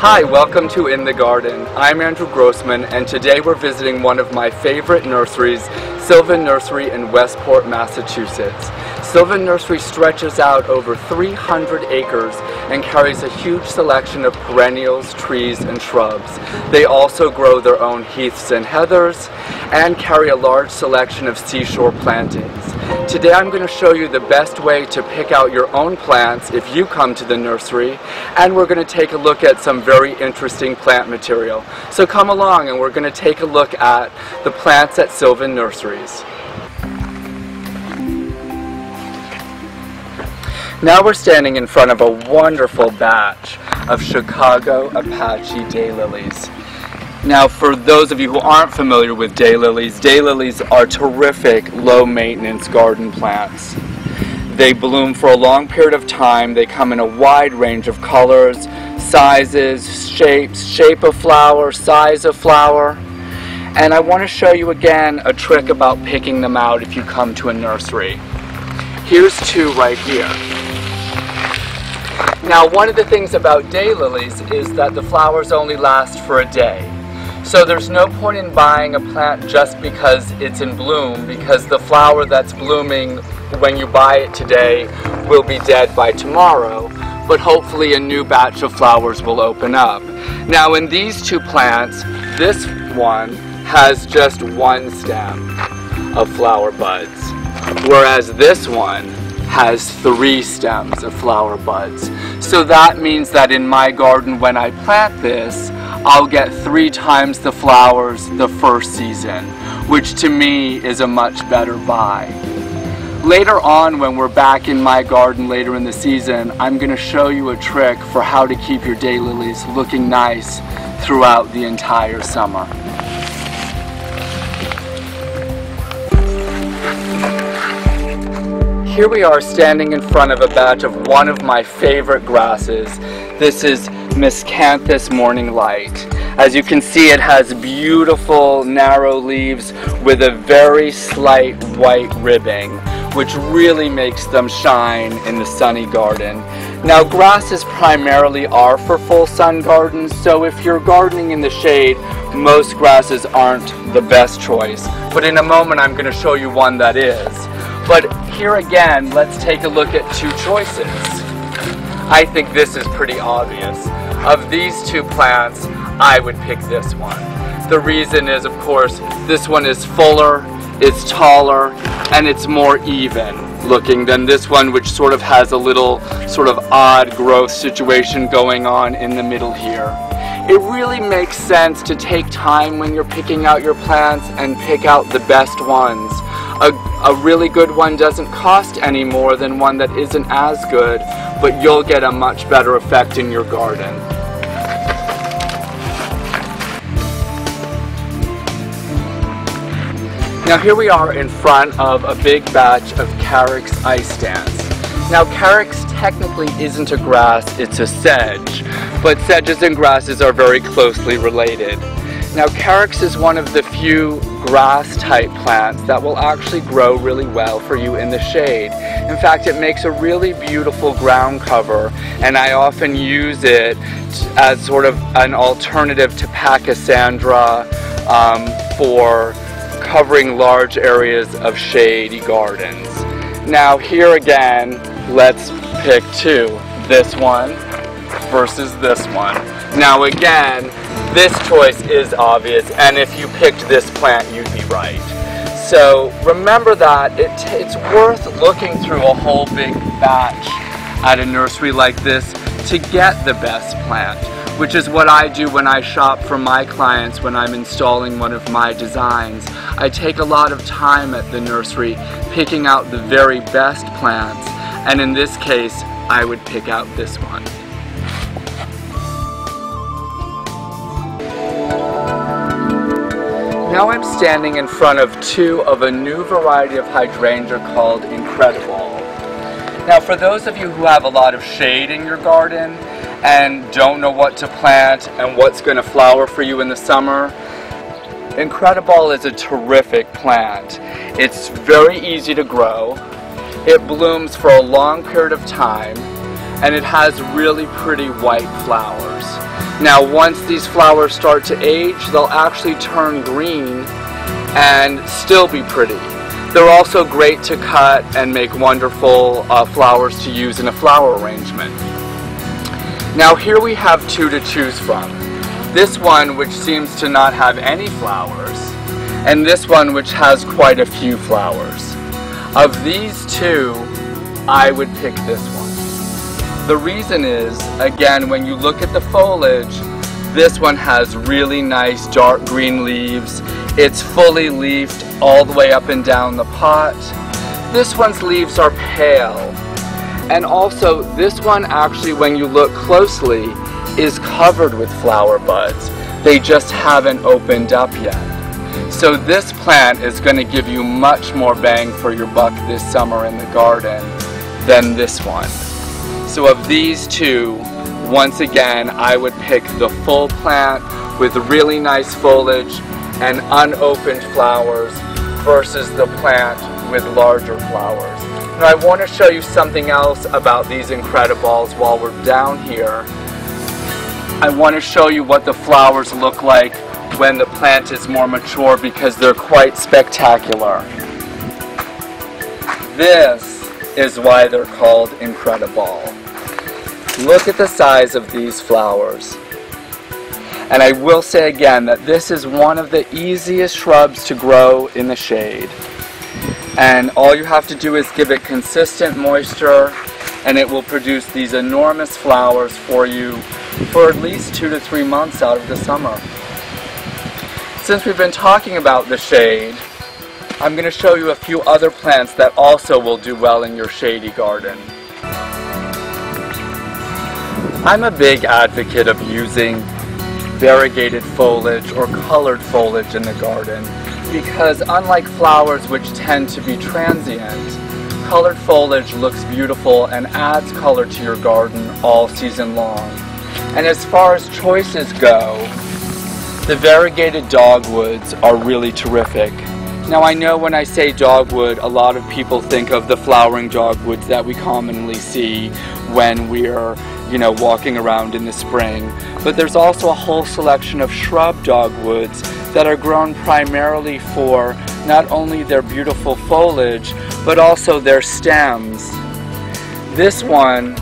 Hi, welcome to In the Garden. I'm Andrew Grossman, and today we're visiting one of my favorite nurseries, Sylvan Nursery in Westport, Massachusetts. Sylvan Nursery stretches out over 300 acres and carries a huge selection of perennials, trees, and shrubs. They also grow their own heaths and heathers and carry a large selection of seashore plantings. Today I'm going to show you the best way to pick out your own plants if you come to the nursery, and we're going to take a look at some very interesting plant material. So come along and we're going to take a look at the plants at Sylvan Nurseries. Now we're standing in front of a wonderful batch of Chicago Apache daylilies. Now, for those of you who aren't familiar with daylilies are terrific low-maintenance garden plants. They bloom for a long period of time. They come in a wide range of colors, sizes, shapes, shape of flower, size of flower. And I want to show you again a trick about picking them out if you come to a nursery. Here's two right here. Now, one of the things about daylilies is that the flowers only last for a day. So there's no point in buying a plant just because it's in bloom, because the flower that's blooming when you buy it today will be dead by tomorrow, but hopefully a new batch of flowers will open up. Now in these two plants, this one has just one stem of flower buds, whereas this one has 3 stems of flower buds. So that means that in my garden, when I plant this, I'll get 3 times the flowers the first season, which to me is a much better buy. Later on, when we're back in my garden later in the season, I'm going to show you a trick for how to keep your daylilies looking nice throughout the entire summer. Here we are standing in front of a batch of one of my favorite grasses. This is Miscanthus Morning Light. As you can see, it has beautiful narrow leaves with a very slight white ribbing, which really makes them shine in the sunny garden. Now, grasses primarily are for full sun gardens, so if you're gardening in the shade, most grasses aren't the best choice. But in a moment, I'm going to show you one that is. But here again, let's take a look at 2 choices. I think this is pretty obvious. Of these 2 plants, I would pick this one. The reason is, of course, this one is fuller, it's taller, and it's more even looking than this one, which sort of has a little sort of odd growth situation going on in the middle here. It really makes sense to take time when you're picking out your plants and pick out the best ones. A really good one doesn't cost any more than one that isn't as good, but you'll get a much better effect in your garden. Now here we are in front of a big batch of Carex ice dance. Now Carex technically isn't a grass, it's a sedge, but sedges and grasses are very closely related. Now Carex is one of the few grass type plants that will actually grow really well for you in the shade. In fact, it makes a really beautiful ground cover, and I often use it as sort of an alternative to Pachysandra for covering large areas of shady gardens. Now here again, let's pick 2. This one versus this one. Now again, this choice is obvious, and if you picked this plant, you'd be right. So remember that it's worth looking through a whole big batch at a nursery like this to get the best plant, which is what I do when I shop for my clients when I'm installing one of my designs. I take a lot of time at the nursery picking out the very best plants, and in this case, I would pick out this one. Now I'm standing in front of 2 of a new variety of hydrangea called Incredible. Now for those of you who have a lot of shade in your garden and don't know what to plant and what's going to flower for you in the summer, Incredible is a terrific plant. It's very easy to grow, it blooms for a long period of time, and it has really pretty white flowers. Now once these flowers start to age, they'll actually turn green and still be pretty. They're also great to cut and make wonderful flowers to use in a flower arrangement. Now here we have two to choose from. This one, which seems to not have any flowers, and this one, which has quite a few flowers. Of these two, I would pick this one. The reason is, again, when you look at the foliage, this one has really nice dark green leaves. It's fully leafed all the way up and down the pot. This one's leaves are pale. And also, this one actually, when you look closely, is covered with flower buds. They just haven't opened up yet. So this plant is going to give you much more bang for your buck this summer in the garden than this one. So of these two, once again, I would pick the full plant with really nice foliage and unopened flowers versus the plant with larger flowers. Now I want to show you something else about these Incrediballs while we're down here. I want to show you what the flowers look like when the plant is more mature, because they're quite spectacular. This is why they're called Incrediball. Look at the size of these flowers. And I will say again that this is one of the easiest shrubs to grow in the shade. And all you have to do is give it consistent moisture, and it will produce these enormous flowers for you for at least 2 to 3 months out of the summer. Since we've been talking about the shade, I'm going to show you a few other plants that also will do well in your shady garden. I'm a big advocate of using variegated foliage or colored foliage in the garden, because unlike flowers which tend to be transient, colored foliage looks beautiful and adds color to your garden all season long. And as far as choices go, the variegated dogwoods are really terrific. Now I know when I say dogwood, a lot of people think of the flowering dogwoods that we commonly see when we're, walking around in the spring. But there's also a whole selection of shrub dogwoods that are grown primarily for not only their beautiful foliage, but also their stems. This one,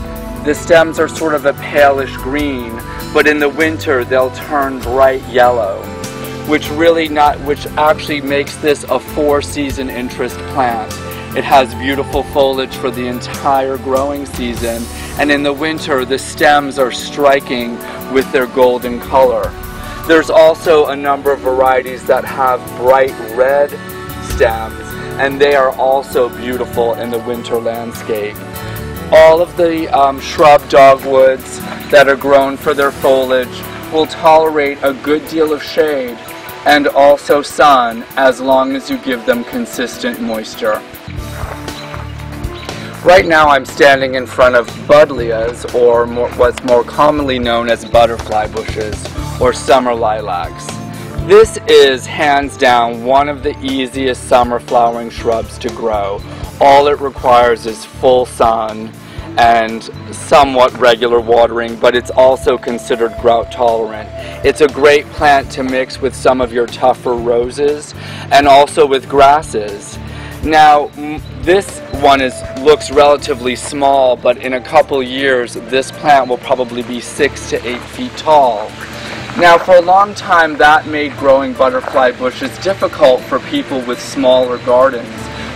the stems are sort of a palish green, but in the winter they'll turn bright yellow, which actually makes this a 4-season interest plant. It has beautiful foliage for the entire growing season, and in the winter the stems are striking with their golden color. There's also a number of varieties that have bright red stems, and they are also beautiful in the winter landscape. All of the shrub dogwoods that are grown for their foliage will tolerate a good deal of shade and also sun, as long as you give them consistent moisture. Right now I'm standing in front of buddleias, or what's more commonly known as butterfly bushes or summer lilacs. This is hands down one of the easiest summer flowering shrubs to grow. All it requires is full sun and somewhat regular watering, but it's also considered drought tolerant. It's a great plant to mix with some of your tougher roses and also with grasses. Now this one looks relatively small, but in a couple years this plant will probably be 6 to 8 feet tall. Now for a long time that made growing butterfly bushes difficult for people with smaller gardens,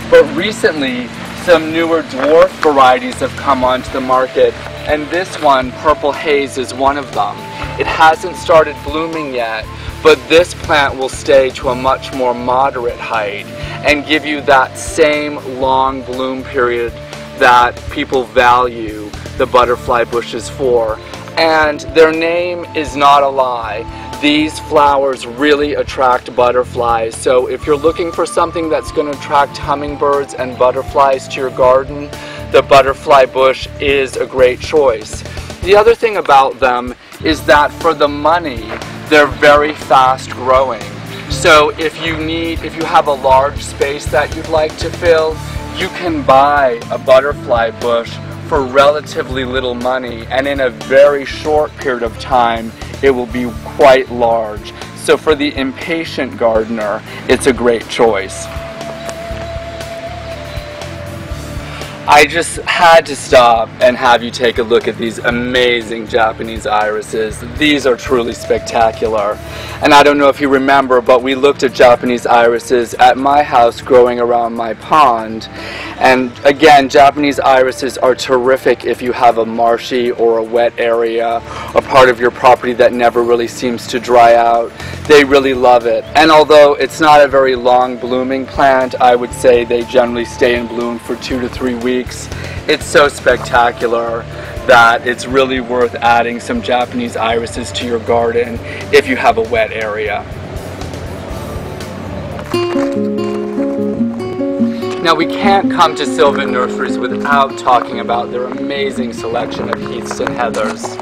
but recently some newer dwarf varieties have come onto the market, and this one, Purple Haze, is one of them. It hasn't started blooming yet, but this plant will stay to a much more moderate height and give you that same long bloom period that people value the butterfly bushes for. And their name is not a lie. These flowers really attract butterflies, so if you're looking for something that's going to attract hummingbirds and butterflies to your garden, the butterfly bush is a great choice. The other thing about them is that for the money, they're very fast growing. So if you have a large space that you'd like to fill, you can buy a butterfly bush for relatively little money, and in a very short period of time it will be quite large. So for the impatient gardener, it's a great choice. I just had to stop and have you take a look at these amazing Japanese irises. These are truly spectacular. And I don't know if you remember, but we looked at Japanese irises at my house growing around my pond. And again, Japanese irises are terrific if you have a marshy or a wet area, a part of your property that never really seems to dry out. They really love it. And although it's not a very long blooming plant, I would say they generally stay in bloom for 2 to 3 weeks. It's so spectacular that it's really worth adding some Japanese irises to your garden if you have a wet area. Now, we can't come to Sylvan Nurseries without talking about their amazing selection of heaths and heathers.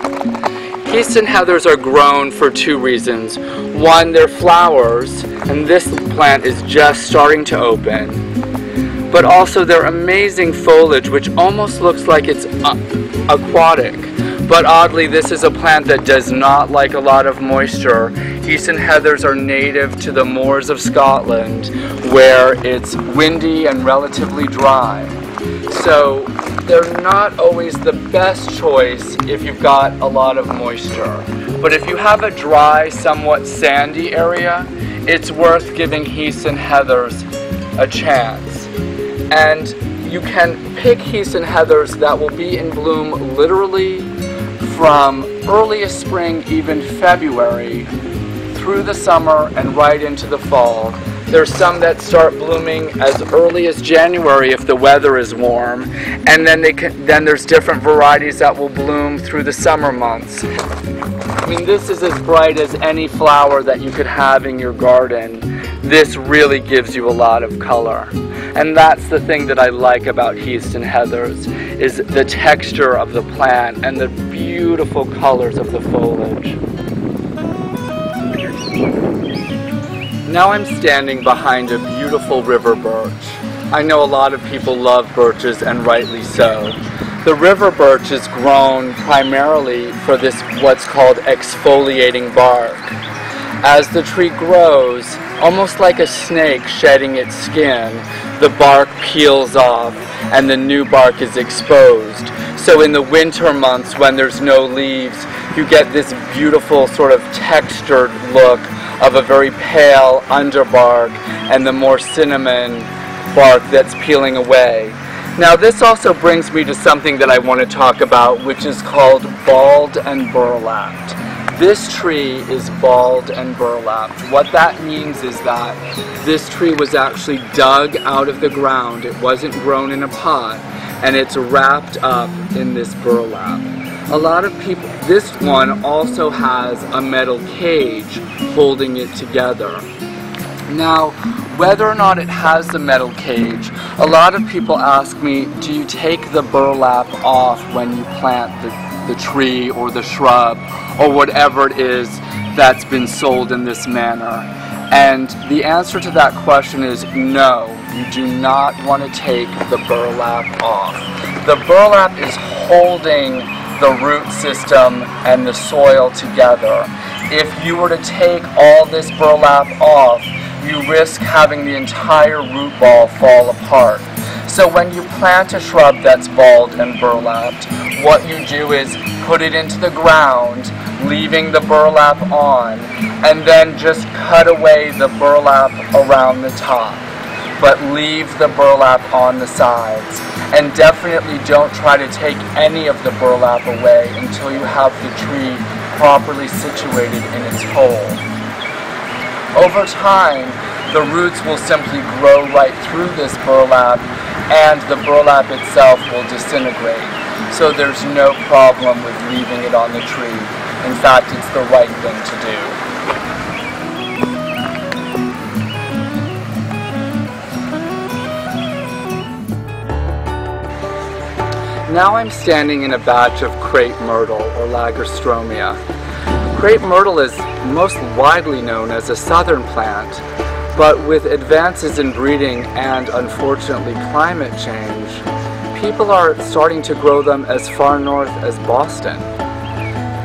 Heaths and heathers are grown for 2 reasons. One, they're flowers, and this plant is just starting to open. But also their amazing foliage, which almost looks like it's aquatic. But oddly, this is a plant that does not like a lot of moisture. Heaths and heathers are native to the moors of Scotland, where it's windy and relatively dry. So they're not always the best choice if you've got a lot of moisture. But if you have a dry, somewhat sandy area, it's worth giving heaths and heathers a chance. And you can pick heaths and heathers that will be in bloom literally from earliest spring, even February, through the summer and right into the fall. There's some that start blooming as early as January if the weather is warm, and then there's different varieties that will bloom through the summer months. I mean, this is as bright as any flower that you could have in your garden. This really gives you a lot of color. And that's the thing that I like about heaths and heathers, is the texture of the plant and the beautiful colors of the foliage. Now I'm standing behind a beautiful river birch. I know a lot of people love birches, and rightly so. The river birch is grown primarily for this what's called exfoliating bark. As the tree grows, almost like a snake shedding its skin, the bark peels off and the new bark is exposed. So in the winter months when there's no leaves, you get this beautiful sort of textured look of a very pale underbark and the more cinnamon bark that's peeling away. Now this also brings me to something that I want to talk about, which is called balled and burlapped. This tree is balled and burlapped. What that means is that this tree was actually dug out of the ground. It wasn't grown in a pot, and it's wrapped up in this burlap. A lot of people, this one also has a metal cage holding it together. Now, whether or not it has the metal cage, a lot of people ask me, do you take the burlap off when you plant the tree or the shrub or whatever it is that's been sold in this manner? And the answer to that question is no, you do not want to take the burlap off. The burlap is holding the root system and the soil together. If you were to take all this burlap off, you risk having the entire root ball fall apart. So when you plant a shrub that's balled and burlapped, what you do is put it into the ground, leaving the burlap on, and then just cut away the burlap around the top, but leave the burlap on the sides. And definitely don't try to take any of the burlap away until you have the tree properly situated in its hole. Over time, the roots will simply grow right through this burlap, and the burlap itself will disintegrate. So there's no problem with leaving it on the tree. In fact, it's the right thing to do. Now I'm standing in a batch of crepe myrtle, or Lagerstromia. Crepe myrtle is most widely known as a southern plant, but with advances in breeding and unfortunately climate change, people are starting to grow them as far north as Boston.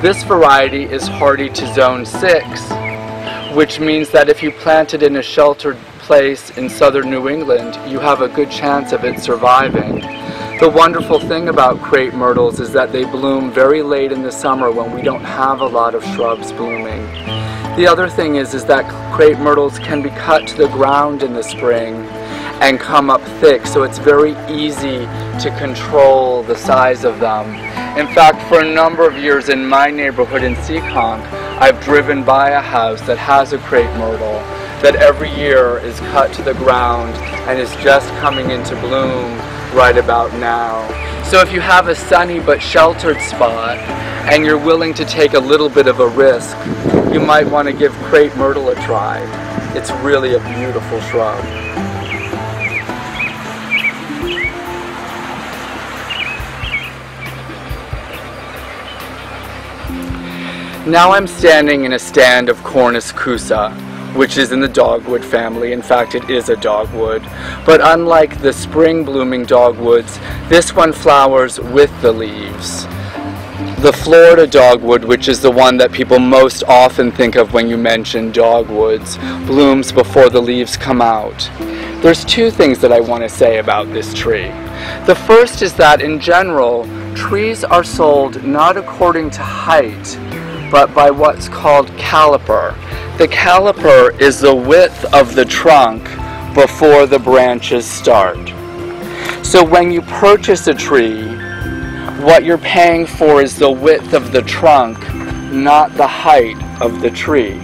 This variety is hardy to zone 6, which means that if you plant it in a sheltered place in southern New England, you have a good chance of it surviving. The wonderful thing about crepe myrtles is that they bloom very late in the summer when we don't have a lot of shrubs blooming. The other thing is that crepe myrtles can be cut to the ground in the spring and come up thick, so it's very easy to control the size of them. In fact, for a number of years in my neighborhood in Seekonk, I've driven by a house that has a crepe myrtle that every year is cut to the ground and is just coming into bloom right about now. So if you have a sunny but sheltered spot and you're willing to take a little bit of a risk, you might want to give crepe myrtle a try. It's really a beautiful shrub. Now I'm standing in a stand of Cornus cusa, which is in the dogwood family. In fact, it is a dogwood. But unlike the spring blooming dogwoods, this one flowers with the leaves. The Florida dogwood, which is the one that people most often think of when you mention dogwoods, blooms before the leaves come out. There's two things that I want to say about this tree. The first is that in general, trees are sold not according to height, but by what's called caliper. The caliper is the width of the trunk before the branches start. So when you purchase a tree, what you're paying for is the width of the trunk, not the height of the tree.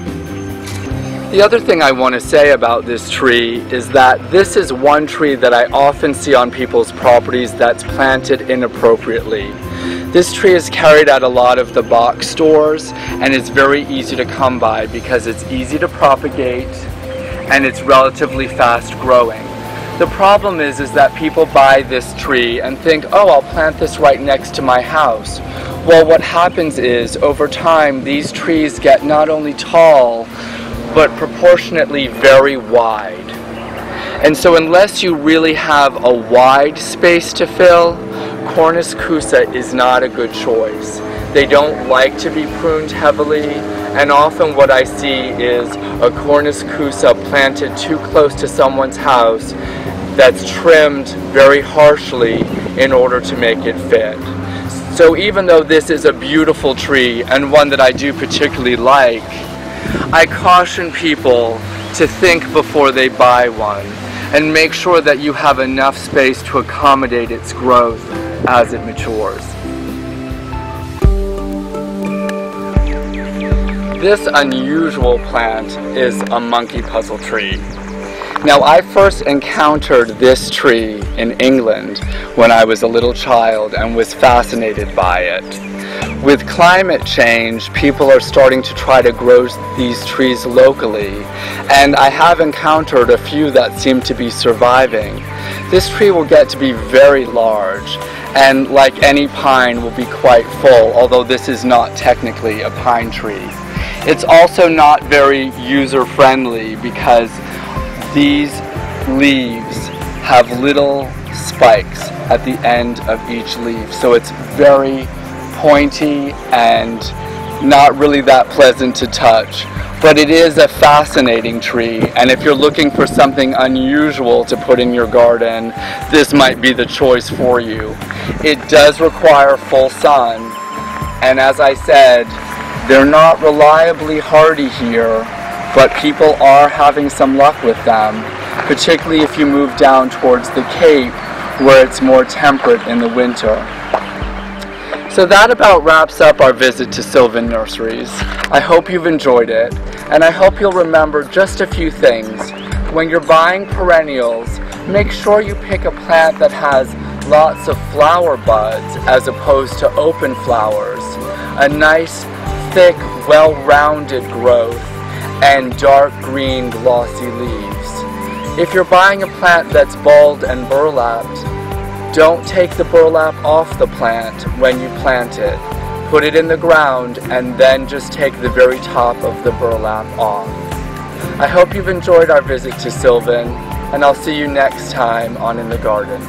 The other thing I want to say about this tree is that this is one tree that I often see on people's properties that's planted inappropriately. This tree is carried at a lot of the box stores and is very easy to come by because it's easy to propagate and it's relatively fast growing. The problem is that people buy this tree and think, oh, I'll plant this right next to my house. Well, what happens is over time these trees get not only tall but proportionately very wide. And so unless you really have a wide space to fill, Cornus cusa is not a good choice. They don't like to be pruned heavily, and often what I see is a Cornus cusa planted too close to someone's house that's trimmed very harshly in order to make it fit. So even though this is a beautiful tree and one that I do particularly like, I caution people to think before they buy one and make sure that you have enough space to accommodate its growth as it matures. This unusual plant is a monkey puzzle tree. Now, I first encountered this tree in England when I was a little child and was fascinated by it. With climate change, people are starting to try to grow these trees locally, and I have encountered a few that seem to be surviving. This tree will get to be very large, and like any pine will be quite full, although this is not technically a pine tree. It's also not very user-friendly because these leaves have little spikes at the end of each leaf, so it's very pointy and not really that pleasant to touch. But it is a fascinating tree, and if you're looking for something unusual to put in your garden, this might be the choice for you. It does require full sun, and as I said, they're not reliably hardy here, but people are having some luck with them, particularly if you move down towards the Cape where it's more temperate in the winter. So that about wraps up our visit to Sylvan Nurseries. I hope you've enjoyed it, and I hope you'll remember just a few things. When you're buying perennials, make sure you pick a plant that has lots of flower buds as opposed to open flowers, a nice, thick, well-rounded growth, and dark green glossy leaves. If you're buying a plant that's bulbed and burlapped, don't take the burlap off the plant when you plant it. Put it in the ground and then just take the very top of the burlap off. I hope you've enjoyed our visit to Sylvan, and I'll see you next time on In the Garden.